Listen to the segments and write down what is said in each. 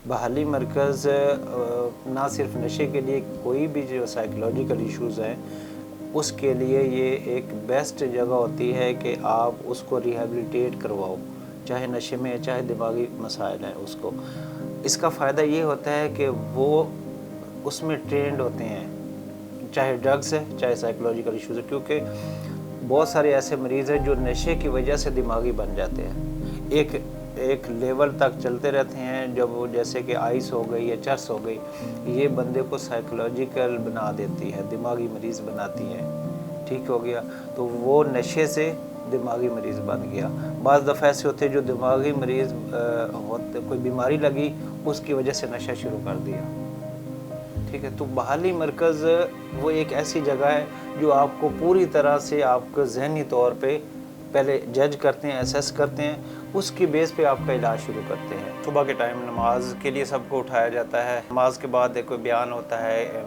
बहाली मरकज़ ना सिर्फ नशे के लिए, कोई भी जो साइकोलॉजिकल इश्यूज़ हैं उसके लिए ये एक बेस्ट जगह होती है कि आप उसको रिहैबिलिटेट करवाओ, चाहे नशे में चाहे दिमागी मसाइल हैं उसको। इसका फ़ायदा ये होता है कि वो उसमें ट्रेंड होते हैं, चाहे ड्रग्स है चाहे साइकोलॉजिकल इश्यूज़ है, क्योंकि बहुत सारे ऐसे मरीज़ हैं जो नशे की वजह से दिमागी बन जाते हैं, एक लेवल तक चलते रहते हैं, जब वो जैसे कि आइस हो गई या चर्स हो गई, ये बंदे को साइकोलॉजिकल बना देती है, दिमागी मरीज़ बनाती है। ठीक हो गया, तो वो नशे से दिमागी मरीज़ बन गया। बाज़ दफ़ा ऐसे होते हैं जो दिमागी मरीज़ होते, कोई बीमारी लगी उसकी वजह से नशा शुरू कर दिया। ठीक है, तो बहाली मरकज़ वो एक ऐसी जगह है जो आपको पूरी तरह से आपको ज़हनी तौर पे पहले जज करते हैं, असेस करते हैं, उसकी बेस पे आपका इलाज शुरू करते हैं। सुबह के टाइम नमाज के लिए सबको उठाया जाता है, नमाज के बाद एक कोई बयान होता है,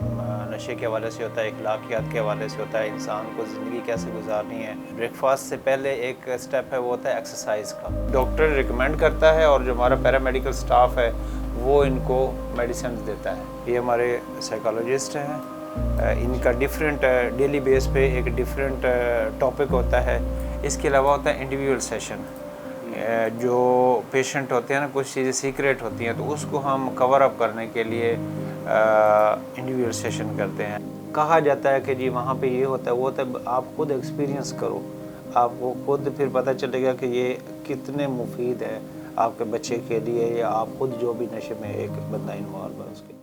नशे के हवाले से होता है, अखलाकियात के हवाले से होता है, इंसान को ज़िंदगी कैसे गुजारनी है। ब्रेकफास्ट से पहले एक स्टेप है, वो होता है एक्सरसाइज का। डॉक्टर रिकमेंड करता है और जो हमारा पैरामेडिकल स्टाफ है वो इनको मेडिसिन देता है। ये हमारे साइकोलॉजिस्ट हैं, इनका डिफरेंट डेली बेस पे एक डिफरेंट टॉपिक होता है। इसके अलावा होता है इंडिविजुअल सेशन, जो पेशेंट होते हैं ना, कुछ चीज़ें सीक्रेट होती हैं तो उसको हम कवर अप करने के लिए इंडिविजुअल सेशन करते हैं। कहा जाता है कि जी वहाँ पे ये होता है वो होता है, आप खुद एक्सपीरियंस करो, आपको खुद फिर पता चलेगा कि ये कितने मुफीद है आपके बच्चे के लिए, या आप खुद जो भी नशे में एक बंदा इन्वॉल्व है उसके